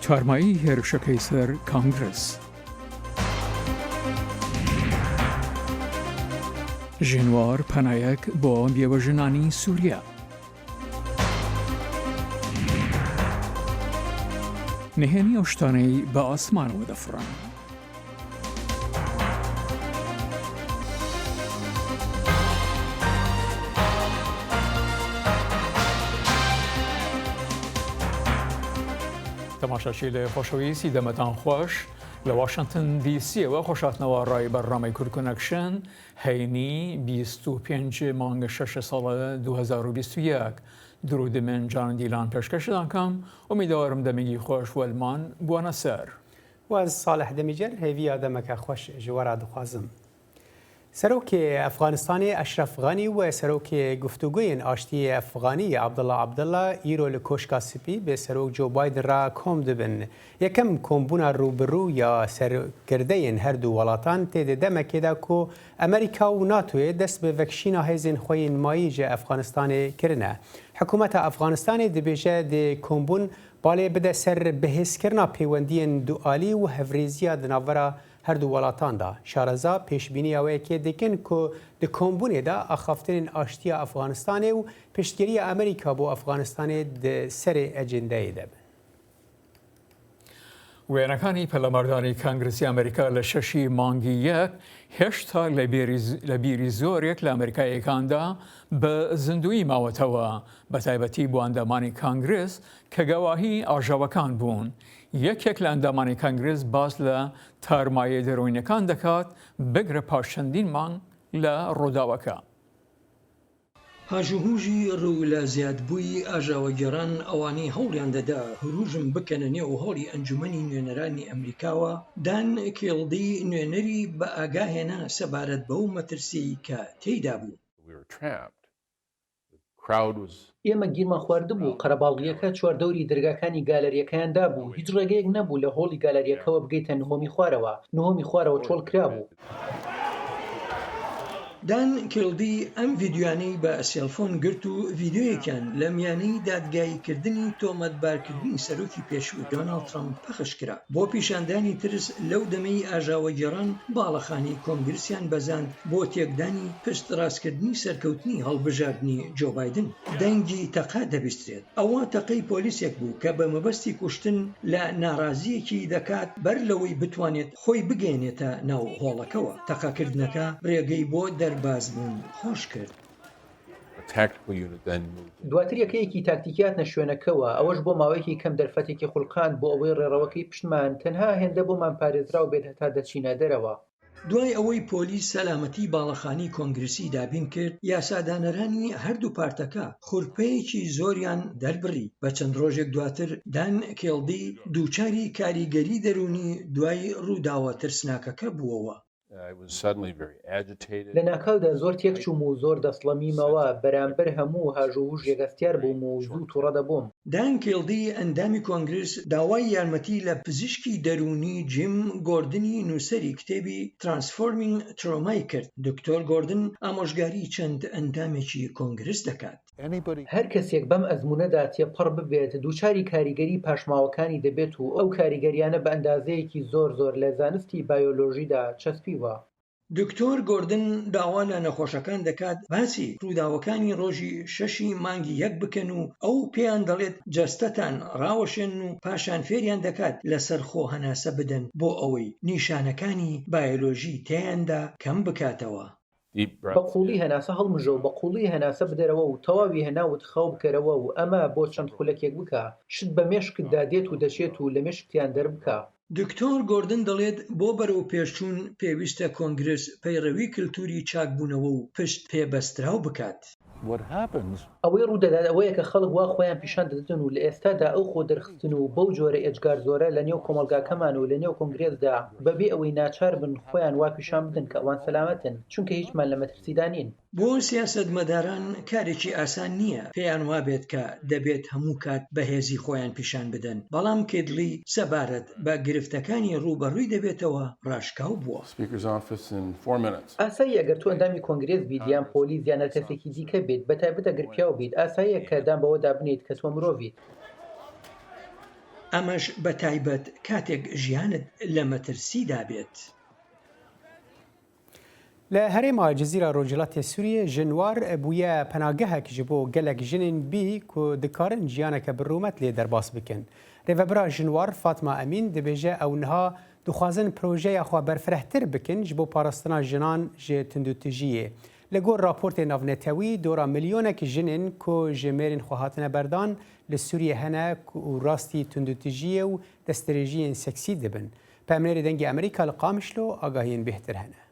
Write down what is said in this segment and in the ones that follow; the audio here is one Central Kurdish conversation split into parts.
تارمایی هێرشەکەی سەر کانگرس. ژینوار پەنایەک بۆ بێوەژنانی سووریا. نهێنی ئەو شتانەی بە ئاسمانەوە دەفڕن. تەماشاچی لە خۆشەویستی دەمەتان خۆش لە واشنگتن دیسیەوە خۆشاتنەوە ڕای بەرنامەی کورد کۆنەکشن هەینی 25 مانگە 6 ساڵە 2021 درود من جان دیلان پێشکەشتان کەم ئومیدوارم دەمێکی خۆش وەلمان بوونە سەر. واز صالح دەمیجەر هێوی ئادەمەکە خۆش ژوەرا دەخوازم. سەرۆکی ئەفغانستانی ئەشرەف غانی و سەرۆکی گفتوگوین ئاشتی ئەفغانی عەبدوڵڵا عەبدوڵڵا ئیرۆ لە کۆشکا سپی بێ سەرۆک جۆ بایدن را کۆم دەبن. یەکەم کۆمبوونا ڕووبڕوو یا سەرکردەیەن هەردوو وڵاتان تێدە دەمەکێدا کۆ ئەمریکا و ناتۆیە دەست بە ڤەکشینە هێزن خۆی نمایی جە ئەفغانستانی کردنە. حکوومەتە ئەفغانستانی دەبێژە دێ کۆمبوون باڵێ بدە سەر بەهێزکردنا پەیوەندیên دوئالی و هەڤرێزیە دناڤەرە هەردوو وڵاتاندا. شارەزا پێشبینی ئەوەیەکێ دەکەن کۆ di komبوونێدا ئاخافتنên ئاشتیە ئەفغانستانê و پشتگیریە ئەمریکا بۆ ئەفغانستانê di serê ejendeyê de bin. وێنەکانی پەلەمەردانی کانگرسی ئەمریکا لە 6 مانگی یەک هێشتا لە بیری زۆرێک لە ئەمریکایەکاندا بە زیندوی ماوەتەوە بە تایبەتی بۆ ئەندامانی کانگرس کە گەواهی ئاژەوەکان بوون. یەکێک لە ئەندامانی کانگرس باس لە تارمایە دەرۆینەکان دەکات بگرە پاش چەندین مانگ لە ڕووداوەکە. هاژوهوژی ڕوو لە زیادبووی ئاژاوەگەڕان ئەوانەی هەوڵیان دەدا هروژم بکەنە نێو هۆڵی ئەنجومەنی نوێنەرانی ئەمریکاوە دان کێڵدی نوێنەری بە ئاگاهێنا سەبارەت بەو مەترسی کە تێیدا بوو. ئێمە گیرمان خواردبوو قەرەباڵغیەکە چواردەوری دەرگاکانی گالەریەکەیاندا بوو هیچ ڕێگەیەک نەبوو لە هۆڵی گالەریەکەوە بگەیتە نهۆمی خوارەوە چۆڵ کرابوو. دان کێڵدی ئەم ڤیدیۆانەی بە سێلفۆن گرت و ڤیدیۆیەکیان لە میانەی دادگاییکردنی تۆمەتبارکردنی سەرۆکی پێشوو دۆناڵد ترامپ پەخش کرا بۆ پیشاندانی ترس لەو دەمەی ئاژاوەگەڕان باڵەخانی کۆنگرسیان بەزاند بۆ تێکدانی پشت ڕاستکردنی سەرکەوتنی هەڵبژاردننی جۆ بایدن. دەنگی تەقا دەبیسترێت. ئەوە تەقەی پۆلیسێک بوو کە بە مەبەستی کوشتن لە ناڕازیەکی دەکات بەر لەوەی بتوانێت خۆی بگەێنێتە ناو هۆڵەکەوە. تەقاکردنەکە ڕێگەی بۆ دەربازبوون خۆش کرد. دواتر یەکەیەکی تاکتیکیات نەشوێنەکەوە ئەوەش بۆ ماوەیەکی کەم دەرفەتێکی خوڵقاند بۆ ئەوەی ڕێڕەوەکەی پشتمان تەنها هێندە بۆمان پارێزرا و بێت هەتا دەچینە دەرەوە. دوای ئەوەی پۆلیس سەلامەتی باڵەخانی کۆنگرسی دابین کرد یاسادانەرانی هەردوو پارتەکە خوڕپەیەکی زۆریان دەربڕی. بە چەند ڕۆژێک دواتر دان کێڵدی دووچاری کاریگەری دەرونی دوای ڕووداوە ترسناکەکە بووەوە. لە ناکاودا زۆر تێکچووم و زۆر دەسڵەمیمەوە بەرامبەر هەموو هاژوهوژ یەگەستیار بووم و زوو تووڕە دەبووم. دان کێڵدی ئەندامی کۆنگرس داوای یارمەتی لە پزیشکی دەرونی جیم گۆردنی نووسەری کتێبی ترانسفۆرمینگ ترۆمای کرد. دکتۆر گۆردن ئامۆژگاری چەند ئەندامێکی کۆنگرس دەکات. هەر کەسێک بەم ئەزمونەدا تێپەڕ ببێت دووچاری کاریگەری پاشماوەکانی دەبێت و ئەو کاریگەریانە بە ئەندازەیەکی زۆر لە زانستی بایۆلۆژیدا چەسپیوە. دکتۆر گۆردن داوا لە نەخۆشەکان دەکات باسی ڕووداوەکانی ڕۆژی 6 مانگی یەک بکەن و ئەو پێیان دەڵێت جەستەتان ڕاوەشێن و پاشان فێریان دەکات لەسەر خۆ هەناسە بدەن بۆ ئەوەی نیشانەکانی بایۆلۆژی تیاندا کەم بکاتەوە. بە قوڵی هەناسە هەڵمژە و بە قوڵی هەناسە بدەرەوە و تەواوی هەناوت خاو بکەرەوە و ئەمە بۆ چەند خولەکێک بکە شت بە مێشکتدا دێت و دەچێت و لە مێشکتیان دەربکە. دکتۆر گۆردن دەڵێت بۆ بەرەو پێشچوون پێویستە کۆنگرس پەیڕەوی کللتوری چاکبوونەوە و پشت پێبەستراو بکات. ئەوەی ڕوودەدات ئەوەیە کە خەڵک وا خۆیان پیشان دەدەن و لە ئێستادا ئەو خۆ دەرخستن و بەو جۆرە ئێجگار زۆرە لە نێو کۆمەلگاکەمان و لە نێو کۆنگرێسدا بەبێ ئەوەی ناچار بن خۆیان وا پیشان بدەن کە ئەوان سەلامەتن چونکە هیچمان لە مەترسیدا نین. بۆ سیاسەتمەداران کارێکی ئاسان نییە پێیان وابێت کە دەبێت هەموو کات بەهێزی خۆیان پیشان بدەن بەڵام کێدلی سەبارەت بە گرفتەکانی ڕوبەڕووی دەبێتەوە ڕاشکاو بووە. ئاسایی ئەگەر تۆ ئەندامی کۆنگرێس بیت یان پۆلیس یان هەر کەسێکی دیکە بێت بەتایبەت ئەگەر پیاو بیت ئاساییە کە دام بەوەدا بنیت کە تۆ مرۆڤیت. ئەمەش بە تایبەت کاتێک ژیانت لە مەترسیدا بێت. لە هەرێما جزیرە ڕۆژهەڵاتی سووریە ژنوار بوویە پەناگەهێک ji بۆ gelek jinên bî ku dikarin jiyaneke birûmet lê derbas bikin. Rêvebira Jinwar Fatma Emîn dibêje ew niha dixwazin projeya xwe berfirehtir bikin ji bo parastina jinan ji tundutijiyê. Li gor raportê navnetewî dora milyonekî jinên ku ji mêrên xwe hatine berdan li Sûriye hene û rastî tundutijiyê û destdirêjiyên seksî dibin. Pemnêrê dengê Amerîka li Qamişlo agahiyên bêhtir hene.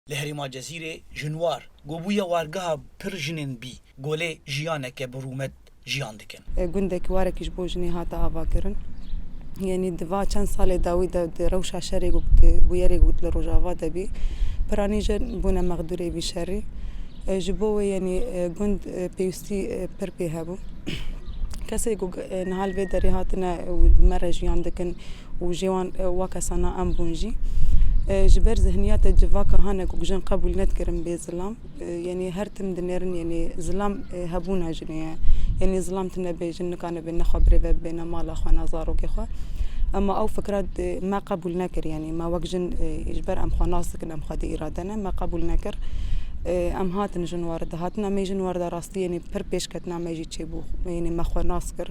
li herêma Cezîrê Jinwar gobûya wargeha pir jinên bî golê jiyaneke birûmet jiyan dikin. Gundekî warekî ji bo jinê hate avakirin. Yanî diva çend salê dawî de rewşa şerê bûyerê got li Rojava de bî piranî jin bûne mexdûrê vî şerê. Ji bo wê yanî gund pêwîstî pir pê hebû. Kesê ku nihal vê derê hatine mere jiyan dikin û jê wan wa kesana em bûn jî. Ji ber zihniyata civaka hane ku jin qebûl nedkirin bê zilam yanî her tim dinêrin yanî zilam hebûna jinê ye yanî zilam tune bê jin nikane bê nexwe birêve bêne mala xwe na zarokê xwe emma ew fikra me qebûl nekir yanî me wek jin ji ber em xwe nas dikin em xwe dê îrade ne me qebûl nekir em hatin jinwar de hatin em ê jinwar de rastî yanî pir pêşketina me jî çêbû yanî me xwe nas kir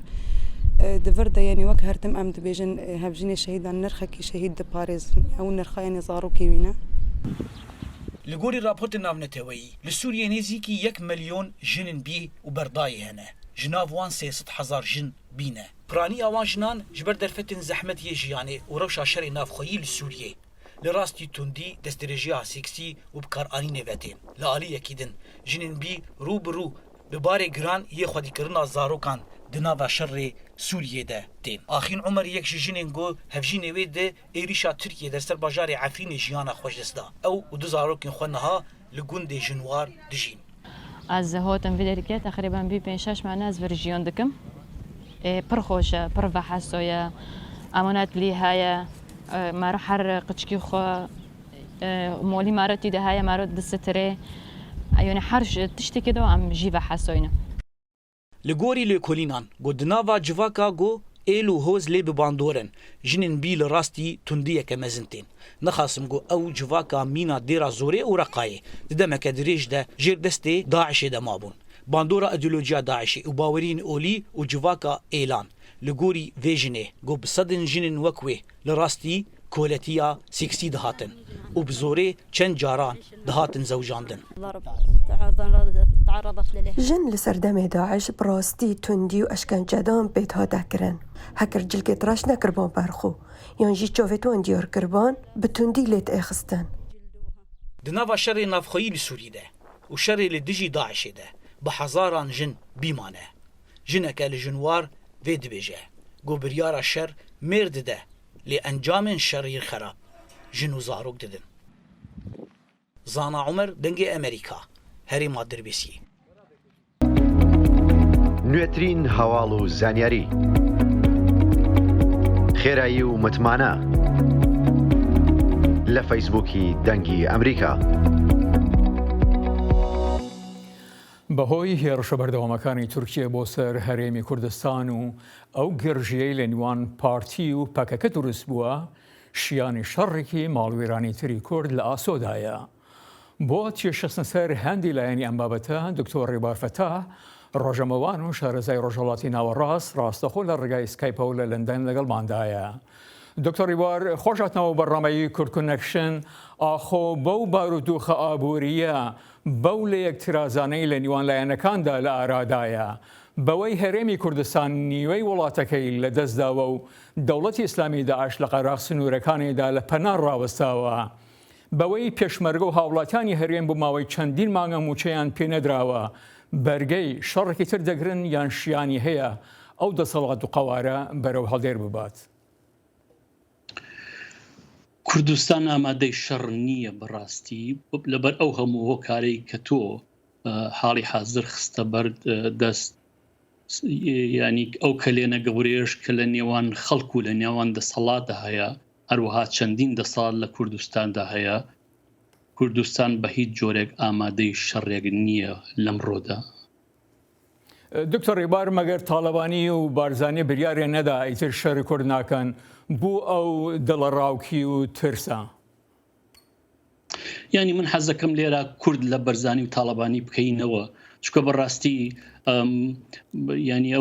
Divir de yanî wek her tim em dibêjin hevjînê şehîdan nirxekî şehîd diparêzin ew nirxa yanî zarokê wî ne. Li gorî raportên navneteweyî li Sûriyê nêzîkî 1 milyon jinên bî û berdayê hene. Ji nav wan 300,000 jin bîne. Piraniya wan jinan ji ber derfetên zehmetiyê jiyanê û rewşa şerê navxweyî li Sûriyê. Li rastî tundî destdirêjiya seksî û bikaranînê vetên. Li aliyekî din jinên bî rû bi rû bi barê giran yê xwedîkirina zarokan di nava şerê Sûriyê de tên. Axîn Umer yek ji jinên got hevjînê wê de êrîşa Tirkiye derser bajarê Efrînê jiyana xwe ji dest da. Ew û du zarokên xwe niha li gundê Jinwar dijîn. Ez hatim vê derîkê teqrîben bî 5-6 mane ez vir jiyan dikim. Pir xweş e, pir veheso ye, emanet lî heye, me re her qiçikî xwe molî me re tîde heye, me re distitirê. Yani her tiştekê de em jî vehesoyne. Li gorî lêkolînan got di nava civaka got êl û hoz lê bi bandorin jinên bî li rastî tundiyeke mezin tên. Nixasim got ew civaka mîna dêra zorê û reqayê di demeke dirêj de jêr destê Daişê de mabûn. Bandora îdeolojiya Daişê û baweriyên olî û civaka êlan li gorî vê jinê got bi sedin jinên wek wê li rastî koletiya seksî dihatin û bi zorê çend caran dihatin zewjandin. Jin li ser demê Daeş bi rastî tundî û eşkencedan pêt hate kirin. Hekir cilkê traş nekirban berxwe yan jî çavê wan diyar kirban bi tundî lê xistin. Di nava şerê navxweyî li Sûrî de û şerê li dijî Daişê de bi hezaran jin bîmane. Jineke li Jinwar vê dibêje got biryara şer mêr dide lê encamên şerî xerab jin û zarok didin. Zana Umer dengê Amerîka herêma Dirbêsiyê. نوێترین هەواڵ و زانیاری خێرایی و متمانە لە فەیسبووکی دەنگی ئەمریکا. بەهۆی هێرشە بەردەوامەکانی تورکیە بۆ سەر هەرێمی کوردستان و ئەو گرژیەی لە نێوان پارتی و پەکەکە دروست بووە، شیانی شەڕێکی ماڵوێرانی تری کورد لە ئاسۆدایە. بۆ تێشەستنە سەر هەندی لایەنی ئەم بابەتە دکتۆر ڕێبار فەتاح ڕۆژەمەوان و شارەزای ڕۆژهەڵاتی ناوەڕاست ڕاستەخۆ لە ڕێگای سکایپەوە لە لەندەن لەگەڵماندایە. دکتۆر ڕێبار خۆشاتنەوە بەڕامەیی کورد کۆنەکشن ئاخۆ بەو بارودۆخە ئابووریە بەو لە یەکترازانەی لە نیوان لایەنەکاندا لە ئارادایە بەوەی هەرێمی کوردستان نیوەی وڵاتەکەی لە دەستداوە و دەوڵەتی ئیسلامی داعش لە قەراغ سنوورەکانێدا لە پەنا ڕاوەستاوە بەوەی پێشمەرگە و هاوڵاتیانی هەرێم بۆ ماوەی چەندین مانگە موچەیان پێ نەدراوە بەرگەی شەڕێکی تر دەگرن یان شیانی هەیە ئەو دەسەڵات و قەوارە بەرەو هەڵدێر ببات. کوردستان ئامادەی شەڕ نییە بەڕاستی لەبەر ئەو هەموو هۆکارەی کە تۆ حاڵی حازر خستە بەرد دەست ینی ئەو کەلێنە گەورێش کە لە نێوان خەڵکو و لە نێوان دەسەڵاتدا هەیە هەروەها چەندین دەساڵ لە کوردستاندا هەیە کوردستان بە هیچ جۆرێک ئامادەی شەڕێک نییە لەمڕۆدا. دکتۆر ڕێبار مەگەر تاالبانی و بارزانانی بریارێ نەدا ئیتر شەڕی کورد ناکەن بوو ئەو دڵە ڕاوکی و ترسە. ینی من حەزەکەم لێرە کورد لە بەرزانی و تاالبانی بکەینەوە چکە بەڕاستی ینی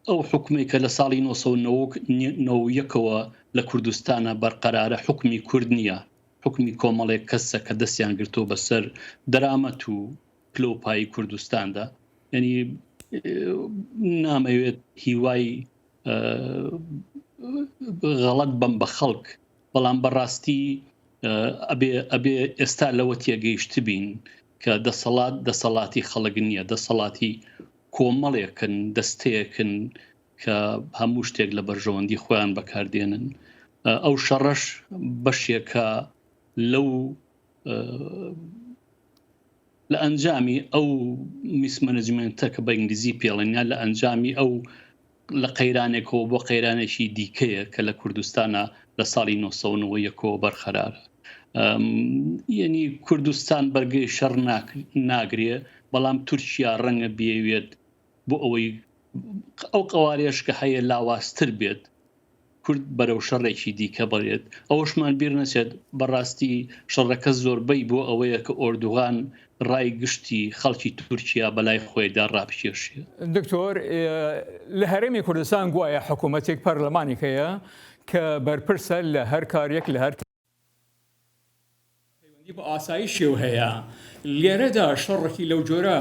ئەو حکومێک کە لە ساڵی 1990ەوە لە کوردستانە بەرقەرارە حکمی کورد نییە، حکمی کۆمەڵێک کەسە کە دەستیان گرتۆ بەسەر دەرامەت و پلۆپایی کوردستاندا. ینی نامەوێت هیوای غەڵەت بم بە خەڵک، بەڵام بەڕاستی ئەبێ ئێستا لەوە تێگەیشت بین کە دەسەڵاتی خەڵک نییە، دەسەڵاتی کۆمەڵێکن، دەستەیەکن کە هەموو شتێک لە بەرژەوەندی خۆیان بەکاردێنن. ئەو شەڕەش بەشێکە لەو لە ئەنجامی ئەو میسمەنجمنتە کە بە ئینگلیزی پێڵێنیا لە ئەنجامی ئەو لە قەیرانێکەوە بۆ قەیرانێکی دیکەیە کە لە کوردستانە لە ساڵی 1990ەوە بەرخەرارە. یعنی کوردستان بەرگەی شەڕ ناگرێ، بەڵام تورکیا ڕەنگە بێوێت بۆ ئەوەی ئەو قەوارێش کە هەیە لاوااستر بێت کورد بەرەو شەڕێکی دیکە بڕێت. ئەوەشمان بیر نەچێت بەڕاستی شەڕەکە زۆربەی بۆ ئەوەیە کە ئۆردوغان ڕای گشتی خەڵکی تورکیا بەلای خۆیدا ڕاپکێشیە. دکتۆر لە هەرێمی کوردستان گوایە حکوومەتێک پەرلەمانێکەیە کە بەرپرسە لە هەر کارێک لە هەر بە ئاسایی شێو هەیە. لێرەدا شەڕێکی لەو جۆرە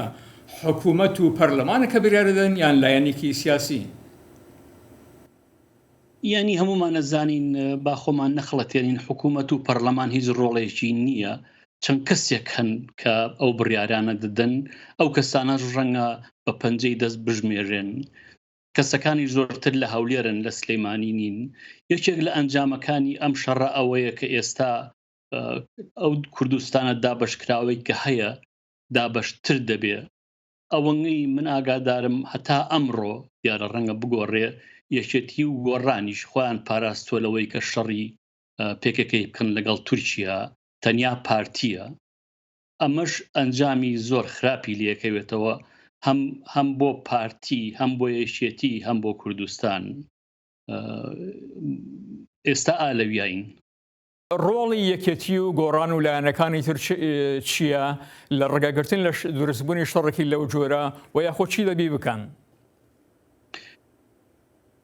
حکوومەت و پەرلەمانەکە بریاردەن یان لایەنێکی سیاسی؟ ینی هەمومان نەزانین با خۆمان نەخڵەتێنین حکوومەت و پەرلەمان هیچ ڕۆڵێکی نییە. چەند کەسێک هەن کە ئەو بڕیارانە دەدەن، ئەو کەسانەش ڕەنگە بە پەنجەی دەست بژمێرێن. کەسەکانی زۆرتر لە هەولێرن لە سلەیمانی نین. یەکێک لە ئەنجامەکانی ئەم شەڕە ئەوەیە کە ئێستا ئەو کوردستانە دابەشکراوەی کە هەیە دابەشتر دەبێ. ئەوەنگەی من ئاگادارم هەتا ئەمڕۆ دیارە ڕەنگە بگۆڕێ یەکێتی و گۆڕانیش خۆیان پاراستوە لەوەی کە شەڕی پێکەکەی بکەن لەگەڵ تورکیا تەنیا پارتیە. ئەمەش ئەنجامی زۆر خراپی لێکەوێتەوە هەم بۆ پارتی، هەم بۆ یەکێتی، هەم بۆ کوردستان. ئێستا ئالەویین. ڕۆڵی یەکێتی و گۆڕان و لایەنەکانی تر چییە لە ڕێگاگرتن لە دروستبوونی شەڕێکی لەو جۆرە و یاخۆ چی دەبی بکەن؟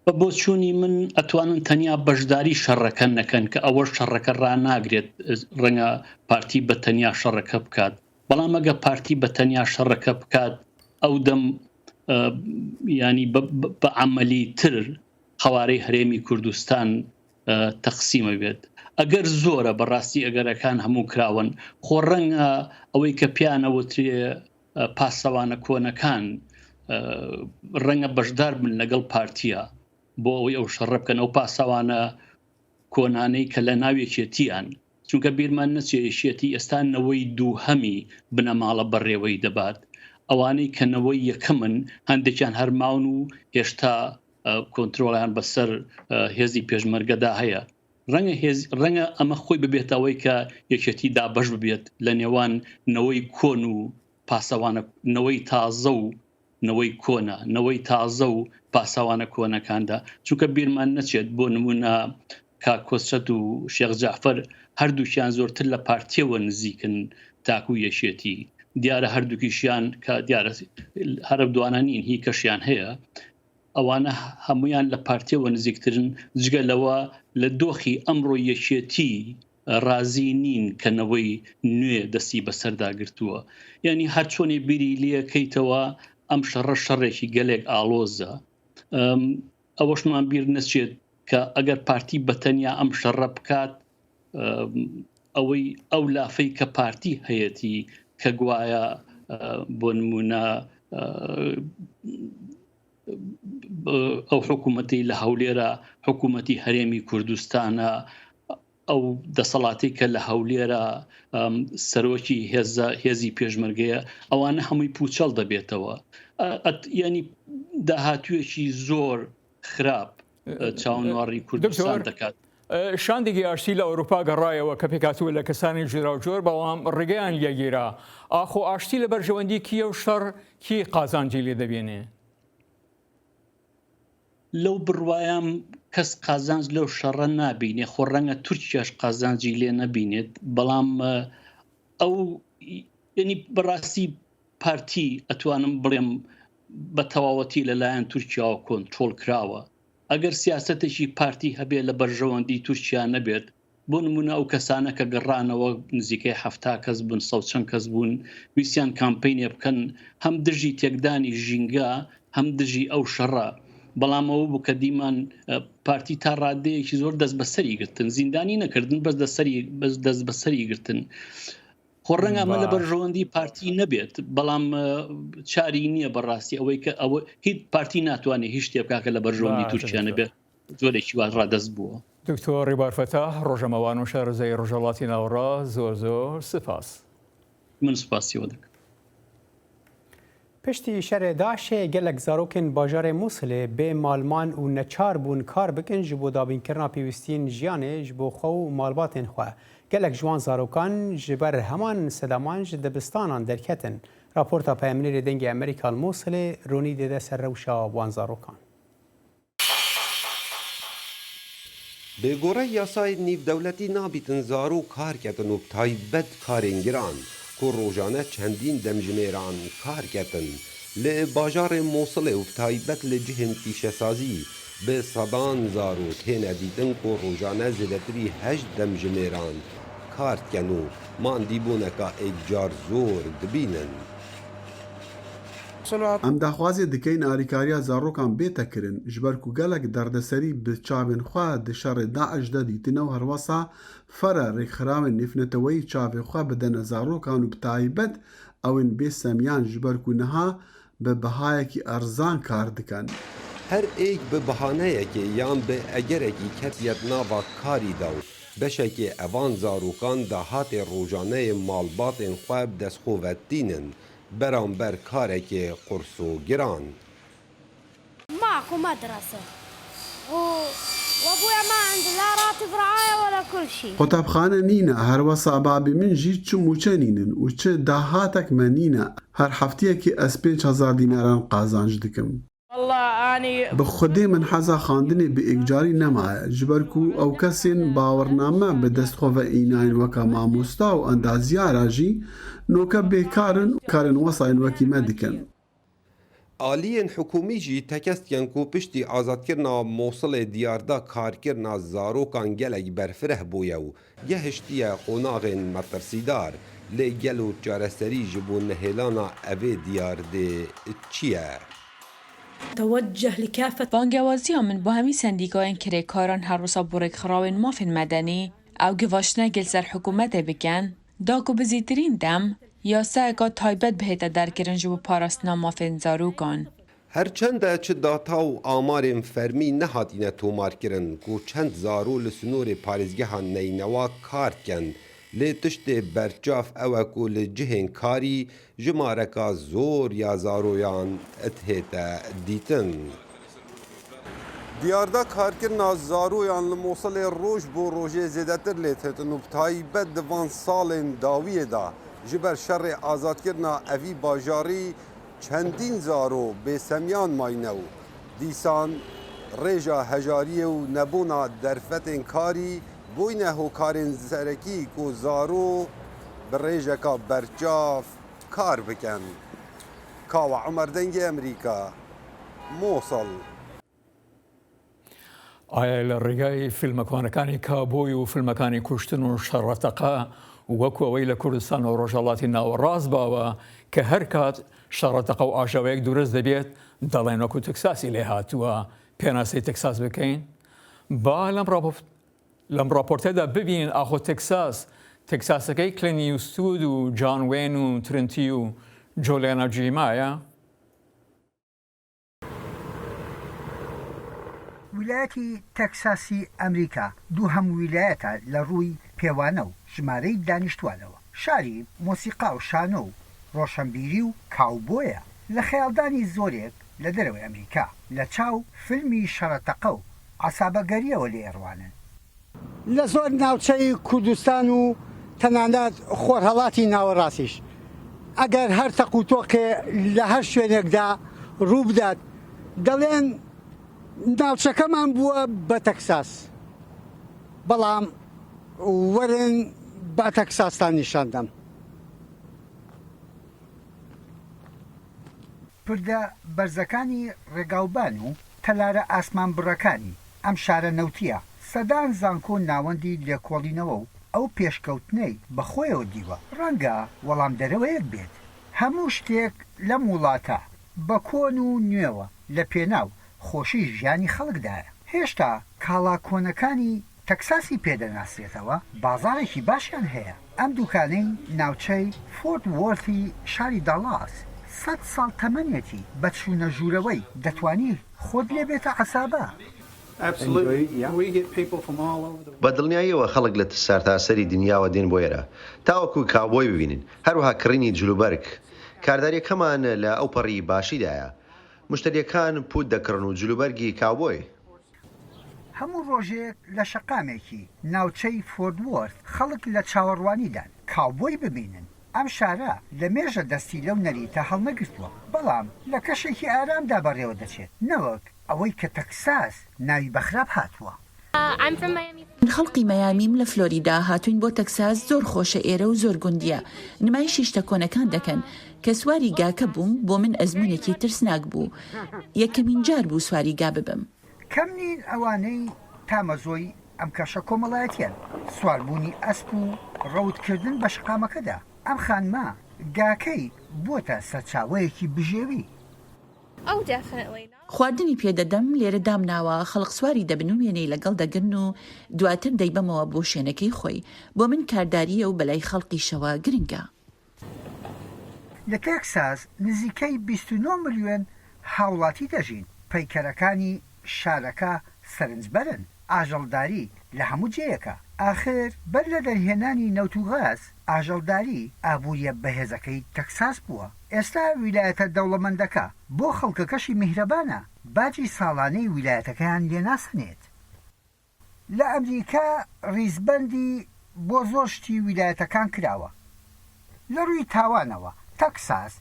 بە بۆ چوونی من ئەتوانن تەنیا بەشداری شەڕەکە نەکەن کە ئەوە شەڕەکە ڕناگرێت، ڕەنگە پارتی بە تەنیا شەڕەکە بکات. بەڵام ئەگە پارتی بە تەنیا شەڕەکە بکات ئەو دەم ینی بە عەمەلی تر خەوارەی هەرێمی کوردستان تەقسیمە بێت. ئەگەر زۆرە بەڕاستی ئەگەرەکان هەموو کراون، خۆ ڕەنگە ئەوەی کە پیانەوەترێ پاسەوانە کۆنەکان ڕەنگە بەشدار بن لەگەڵ پارتیە بۆ ئەوەی ئەو شەڕە بکەن ئەو پاسەوانە کۆنانەی کە لە ناوێکێتیان. چونکە بیرمان نەچێ یەکێتی ئێستا نەوەی دووهەمی بنەماڵە بەڕێوەی دەبات. ئەوانەی کە نەوەی یەکەمن هەندێکیان هەرماون و هێشتا کۆنترۆڵیان بەسەر هێزی پێشمەرگەدا هەیە. ڕەنگە ئەمە خۆی ببێتەوەی کە یەکێتی دابەش ببێت لە نێوان نەوەی کۆن و پاسەوانە، نەوەی تازە و نەوەی کۆنە، نەوەی تازە و پاسەوانە کۆنەکاندا. چونکە بیرمان نەچێت بۆ نمونە کاکۆچەت و شێخ جەعفەر هەردووکیان زۆرتر لە پارتیەوە نزیکن تاکو یەکێتی. دیارە هەردووکیشیان کە دیارە هەرە دوانە نین هی کەشیان هەیە، ئەوانە هەمویان لە پارتیەوە نزیکترن. جگە لەوە لە دۆخی ئەمڕۆ یەکێتی ڕازی نین کە نەوەی نوێ دەستی بەسەردا گرتووە. یعنی هەر چۆنێ بیری لەکەیتەوە ئەم شەڕە شەڕێکی گەلێک ئاڵۆزە. ئەوەشمان بیر نەچێت کە ئەگەر پارتی بەتەنیا ئەم شەڕە بکات ئەوەی ئەو لافەی کە پارتی هەیەی کە گوایە بۆ نمونە ئەو حکوومەتی لە هەولێرە حکوومەتی هەرێمی کوردستانە، ئەو دەسەڵاتی کە لە هەولێرە سەرۆکی هێزی پێشمەرگەیە، ئەوانە هەمووی پوچەڵ دەبێتەوە. ینی داهاتوێکی زۆر خراپ چاونواری کوردستان دەکات. شاندێکی ئاشتی لە ئەوروپا گەڕایەوە کە پێکاتوە لە کەسانی ژێرا و جۆر بەڵام ڕێگەیان لێگیرا. ئاخۆ ئاشتی لە بەرژەوەندی کیە و شەڕ کی قازانجی لێ دەبێنێ؟ لەو بڕوایم کەس قازانج لەو شەڕە نابینێ خۆ ڕەنگە تورکیاش قازانجی لێ نەبینێت بەڵام ئەو ینی بەڕاستی پارتی ئەتوانم بڵێم بە تەواوەتی لەلایەن تورکیاوە کۆنترۆڵ کراوە ئەگەر سیاسەتێکی پارتی هەبێ لە بەرژەوەندی تورکیا نەبێت بۆ نمونە ئەو کەسانە کە گەڕانەوە نزیکەی 70 کەس بوون 100 چەند کەس بوون ویسیان کامپینێ بکەن هەم دژی تێکدانی ژینگە هەم دژی ئەو شەڕە بەڵام ئەوە بوو کە دیمان پارتی تا ڕادەیەکی زۆر دەست بەسەری گرتن زیندانی نەکردن بەس دەست بەسەری گرتن خۆ ڕەنگە ئەمە لە بەرژەوەندی پارتی نەبێت بەڵام چاری نییە بەڕاستی ئەوەی کە ئەوە هیچ پارتی ناتوانێت هیچ شتێ بکات کە لە بەرژەوەندی تورکیا نەبێت زۆرێکی وا ڕادەست بووە. دکتۆر ڕیبار فەتاح ڕۆژەمەوان و شارەزای ڕۆژهەڵاتی ناوەڕاست زۆر سپاس. من سپاسیەوە دەکەم. پشتی شەرێ داعشê gelek zarokên bajarê Mosulê bê malman û neçar bûn kar bikin ji bo dabînkirina pêwîstiyên jiyanê ji bo xwe û malbatên xwe. Gelek ji wan zarokan ji ber heman sedaman ji dibistanan derketin. Raporta Peyamnêrê dengê Amerîka li Mosulê ronî dêde ser rewşa wan zarokan. Bêgora yasayê nîvdewletî nabîtin zarok karketin û taybet karên giran ku rojane çendîn demjimêran karketin. Li bajarê Mosulê û taybet li cihên pîşesazî bi sedan zarok hêne dîtin ku rojane zêdetirî 8 demjimêran kar dikin û mandîbûneka êkcar zor dibînin. ئەم داخوازێ دکەین ئاریکاریە زارۆکان بێتە کردن ji ber ku gelek derdesερî bi çavên xwe di şerê Daeş de dîtine û herwesa fera rêkxirawên nêfneteweyî çavê xwe bidene zarokan û bi taybet ewên bê semiyan ji ber ku niha bi bihayekî erzan kar dikin. Her êk bi bihaneyekê yan bi egerekî ketiyet nava karî da û beşekê evan zarokan dahatê rojaneyê malbatên xwe bi destxovetînin. بەرامبەر کارێکی قورس و گران. ماكو مدرسة وابويا ما عنده لا راتب رعاية ولا كل شيء. قوتابخانە نینە هەروەسا بابی من ژی چ موچە نینن و چ داهاتێک me nîne her hefteyekî ez 5,000 dînaran qazanc dikim. Bi xwedê min heza xandinê bi êkcarî nemaye ji ber ku ew kesên bawername bi destxwe înayên weka mamosta û endaziyara jî noke bêkarin karên wesayên wekî me dikin. Aliyên hikûmî jî tekestiyen ku piştî azadkirina Mosulê diyarda karkirina zarokan gelek berfireh bûye û gehiştiye qonaxên metirsîdar lê gel û çareserî ji bo nehêlana evê diyar dê çi ye? بانگوازیە من بۆ هەمی سندیکایên کرێکاران هەروەسا بۆ ڕێکخراوên mafên medενî ew givaştina gel ser hikûmetê bikin da ku bi zêtirîn dem yasayeka taybet bihête derkirin ji bo parastina mafên zarokan. Herçende çi data û amarên fermî nehatîne tomarkirin ku çend zaro li snorê parêzgeha neynewa kar dikin lê tiştê berçav ew e ku li cihên karî ji mareka zor ya zaroyan dihête dîtin. Diyarda karkirina zaroyan li Mosulê roj bo rojê zêdetir lê ditin û taybet di van salên dawiyê da ji ber şerê azadkirina evî bajarî çendîn zaro bêsemiyan mayne û dîsan rêja hejariyê û nebûna derfetên karî bûyne hokarên serekî ku zaro bi rêjeka berçav kar bikin. Kawa Emer dengê Amerîka, Mosul. ئایا لە ڕێگای فیلمەکوانەکانی کابۆی و فیلمەکانی کوشتن و شەڕەتەقا وەکو ئەوەی لە کوردستان و ڕۆژهەڵاتی ناوەڕاست باوە کە هەر کات شەڕەتەقە و ئاژەوەیەک دروست دەبێت دەڵێن وەکو تەکساسی لێ هاتووە پێناسەی تەکساس بکەین با لەم راپۆرتێدا ببین ئاخۆ تەکساسەکەی کلینی ئیستود و جان وێن و ترنتی و جۆلێنە جیمایە. ویلایەتی تەکساسی ئەمریکا دووهەم ویلایەتە لە ڕووی پێوانە و ژمارەی دانیشتوانەوە شاری مۆسیقا و شانۆ و ڕۆشنبیری و کاوبۆیە لە خەیاڵدانی زۆرێک لە دەرەوەی ئەمریکا لە چاو فیلمی شەڕەتەقە و عەسابەگەریەوە لێ ئێڕوانن. لە زۆر ناوچەی کوردستان و تەنانەت خۆرهەڵاتی ناوەڕاستیش ئەگەر هەر تەق و تۆقێ لە هەر شوێنێکدا ڕوو بدات دەڵێن ناوچەکەمان بووە بە تەکساس بەڵام وەرن بە تەکساستان نیشاندەم. پردە بەرزەکانی ڕێگاوبان و تەلارە ئاسمان بڕەکانی ئەم شارە نەوتیە سەدان زانکۆ ناوەندی لێکۆڵینەوە و ئەو پێشکەوتنەی بەخۆیەوە دیوە ڕەنگە وەڵام دەرەوەیەک بێت هەموو شتێک لەم وڵاتە بە کۆن و نوێوە لە پێناو خۆشی ژیانی خەڵکدایە هێشتا کاڵا کۆنەکانی تەکساسی پێدەناسرێتەوە بازارێکی باشیان هەیە ئەم دوکانەی ناوچەی فۆرت وۆرثی شاری داڵاس 100 ساڵ تەمەنێتی بە چوونە ژوورەوەی دەتوانی خۆت لێ بێتە عەسابە. بە دڵنیاییەوە خەڵک لە سەرتاسەری دنیاوە دێن بۆ ئێرە تاوەکو کاوبۆی ببینین هەروەها کڕینی جلوبەرگ کارداریەکەمان لە ئەو پەڕی باشیدایە مشتریەکان پوت دەکڕن و جلوبەرگی کاوبۆی هەموو ڕۆژێک لە شەقامێکی ناوچەی فۆرت وۆرث خەڵک لە چاوەڕوانیدان کاوبۆی ببینن ئەم شارە لە مێژە دەستی لەو نەریتە هەڵنەگرتووە بەڵام لە کەشێکی ئارامدا بەڕێوە دەچێت نەوەک ئەوەی کە تەکساس ناوی بەخراپ هاتووە. من خەڵقی مەیامیم لە فلۆریدا هاتوین بۆ تەکساس زۆر خۆشە ئێرە و زۆر گوندیە نمایشی شتە کۆنەکان دەکەن کە سواری گاکە بووم بۆ من ئەزمونێکی ترسناک بوو یەکەمین جار بوو سواری گا ببم. کەم نین ئەوانەی تامەزۆی ئەم کەشە کۆمەڵایەتیان سواربوونی ئەسپ و ڕەوتکردن بە شقامەکەدا ئەم خانمە گاکەی بۆتە سەرچاوەیەکی بژێوی. خواردنی پێدەدەم لێرە دامناوە خەڵق سواری دەبن و وێنەی لەگەڵ دەگرن و دواتر دەیبەمەوە بۆ شوێنەکەی خۆی بۆ من کارداریە و بەلای خەڵقی شەوە گرنگە. لە تێکساس نزیکەی 29 ملیۆن هاوڵاتی دەژین پەیکەرەکانی شارەکە سەرنجبەرن ئاژەڵداری لە هەموو جێیەکە ئاخر بەر لە دەرهێنانی نەوت و غاز ئاژەڵداری ئابووریە بەهێزەکەی تەکساس بووە ئێستا ویلایەتە دەوڵەمەندەکە بۆ خەڵکەکەشی میهرەبانە باجی ساڵانەی ویلایەتەکەیان لێناسنێت لە ئەمریکا ڕیزبەندی بۆ زۆر شتی ویلایەتەکان کراوە لە ڕووی تاوانەوە تەکساس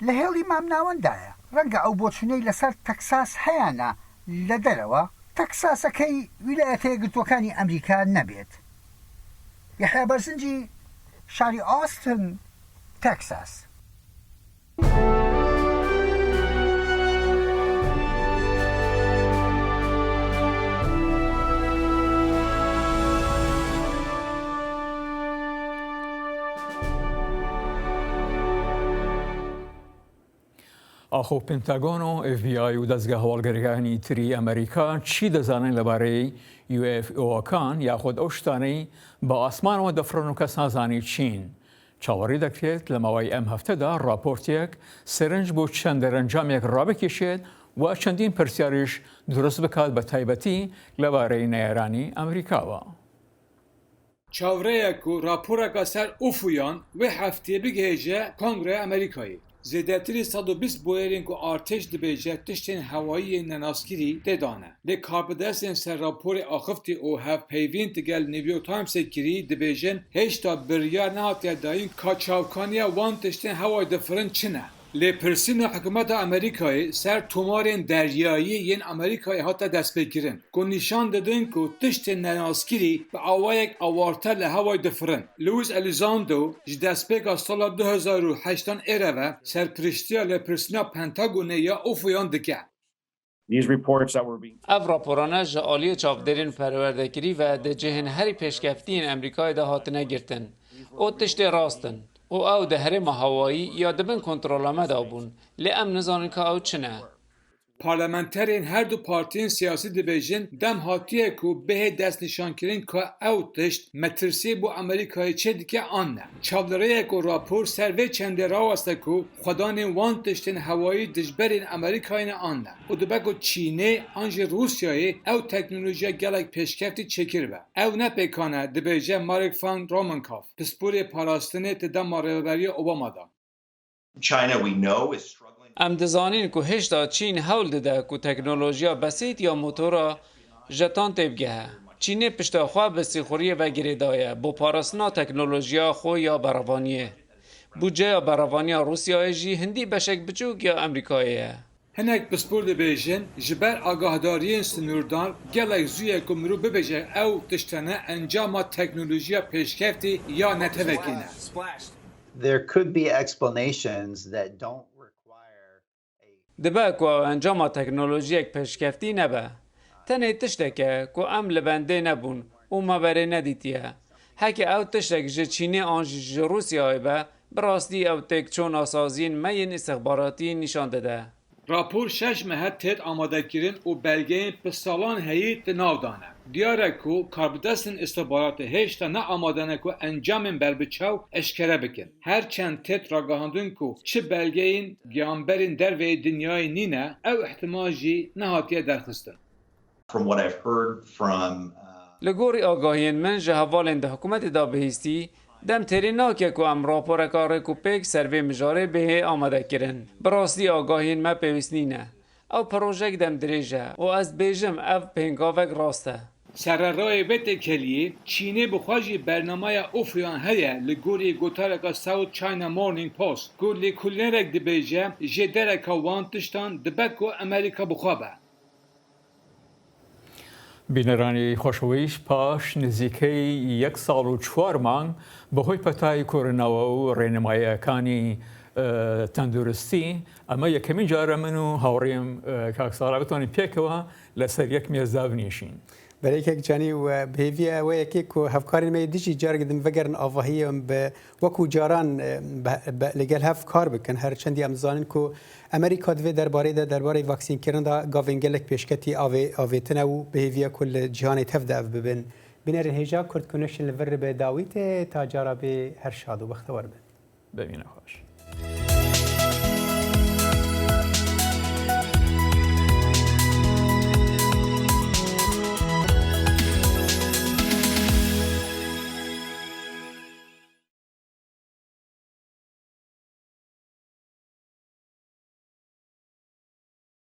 لە هێڵی مامناوەندایە ڕەنگە ئەو بۆچوونەی لەسەر تەکساس هەیەە لە دەرەوە تەکساسەکەی ویلایەتە یەکگرتووەکانی ئەمریکا نەبێت. یەحیا بەرزنجی شاری ئاستن تەکساس. ئاخۆ پێنتاگۆن و FBI و دەستگا هەواڵگەریەکانی تری ئەمریکا چی دەزانن لەبارەی UFOەکان یاخود ئەو شتانەی بە ئاسمانەوە دەفرن و کەس نازانی چین چاوەڕی دەکرێت لە ماوەی ئەم هەفتەدا راپۆرتێک سەرنج بۆ چەند دەرەنجامێک ڕابکێشێت و چەندین پرسیاریش دروست بکات بە تایبەتی لەبارەی نەیرانی ئەمریکاوە. چاوەڕەیەک و راپۆرێکە سەر ئوفویان وێ هەفتێ بگەێژە کۆنگرە ئەمریکایی. زیاتری 120 بۆیرین و ئارتش دەبێژە تشتên هەواییên nenaskirî têdane. Lê karbidestên ser raporê axıftî û hevpeyvîn digel New York Timesê kirî dibêjin hêşta biryar nehatiye dayîn ka çavkaniya wan tiştên hewayê difirin çi ne. Lêpirsîna hikûmeta Amerîkayê ser tomarên deryayî yên Amerîkayê hate destpêkirin ku nîşan didin ku tiştên nenaskirî bi awayek awarter li hewayê difirin. Louis Elizondo ji destpêka sala 2008 êre ve serpirîştiya lêpirsîna Pentagonê ya UFOyan dike. Ev raporane ji aliyê çavderên perwerdekirî ve di cihên herî pêşkeftiyên Amerîkayê de hatine girtin. O tiştê rastin. û ew di herêma hewayî ya dibin kontrola me da bûn lê em nizanin ka ew çi ne. Parlamenterên her du partiyên siyasî dibêjin dem hatiye ku bihê destnîşankirin ka ew tişt metirsî bû Amerîkayê çê dike an ne. Çavlereyek û rapor ser vê çendê raweste ku xwedanên wan tiştên hewayî dijberên Amerîkayê ne an ne. û dibe ku Çînê an jî Rûsyayê ew teknolojiya gelek pêşkeftî çêkiribe. Ew ne pêkane dibêje Marek van Romankov, pisporê parastinê ti dema rêveberiya Obamada. Em dizanin ku hêşta Çîn hewl dide ku teknolojiya besît ya motora jetan têbgehe. Çînê pişta xwe bi sîxuriyê vegirê daye bo parastina teknolojiya xwe ya beravaniyê. Bûceya beravaniya Rûsyayê jî hindî beşek biçûk ya Amerîkayê ye. هنک بسپور دبیجن جبر آگاهداری سنوردار گلک زوی کمرو ببیجه او تشتنه انجام تکنولوژیا پیشکفتی یا نتوکینه. There could be explanations that don't require دبا کو انجام تکنولوژیک پیشکفتی نبه. تنه تشتکه کو ام لبنده نبون و مبره ندیتیه. هک او تشتک جه چینی آنج روسیای به براستی او تک چون آسازین مین استخباراتی نشان داده. راپور 6 ماه تید آماده کردن و بلگه به سالان هیئت ناودانه. دیاره کو کاربدستن استخبارات هیچ تا نه آمادانه کو انجام بربچاو اشکره بکن. هر چند تید راگاهاندون کو چه بلگه این گیانبرین در وی دنیای نینه او احتماجی نهاتیه درخستن. From what I've heard from لگوری آگاهین من جه حوالین ده حکومت دا بهیستی دم تری ناکه که ام راپور کار کوپیک سروی مجاره به آماده کرن. براستی آگاهین ما پیوستنینه. او پروژک دم دریجه و از بیجم او پینگاوک راسته. سررای ویت کلیه چینه بخواجی برنامه اوفیان هیه لگوری گوتارکا ساوت چاینا مورنینگ پوست گوری کلنرک دبیجه جدرکا وانتشتان دبکو امریکا بخوابه. بینەرانی خۆشەویش پاش نزیکەی 1 ساڵ و 4 مانگ بەهۆی پەتای کۆرۆناوە و ڕێنماییەکانی تەندروستی ئەمە یەکەمین جارە من و هاوڕێم کاکساڵا بتوانین پێکەوە لەسەر یەک مێزدا بنیشین. بەرێکێک جانی و بهێویە ئەوەیەکێک و هەفکارین مە دیجی جارگدن بەگەرن ئاڤاهیەم بە وەکو جاران لەگەل هەف کار بکەن هەر چەندی ئەمزانن و ئەمریکا دوێ دەربارەیدا دەربارەی ڤاکسینکردندا گاڤنگەلێک پێشکەتی ئاڤێتنە و بهێویە کول لە جیهانی تەفدا ئەف ببن بینەرن هێژا کورتکونشن لەڤر بێ داویتێ تا جارا بێ هەر شاد و بەختەوەر بن. ببینە خۆش.